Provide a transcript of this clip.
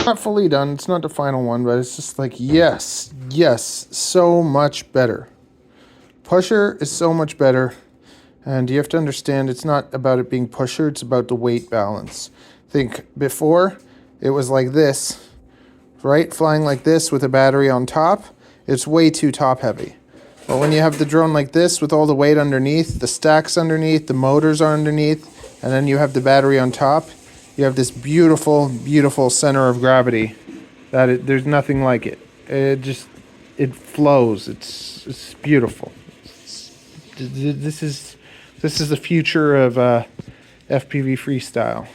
Not fully done, it's not the final one, but it's just like, yes, so much better. Pusher is so much better, and you have to understand it's not about it being pusher, it's about the weight balance. Think before, it was like this, right? Flying like this with a battery on top, it's way too top heavy. But when you have the drone like this with all the weight underneath, the stacks underneath, the motors are underneath, and then you have the battery on top, you have this beautiful, beautiful center of gravity that there's nothing like it. It flows. It's beautiful. This is the future of FPV freestyle.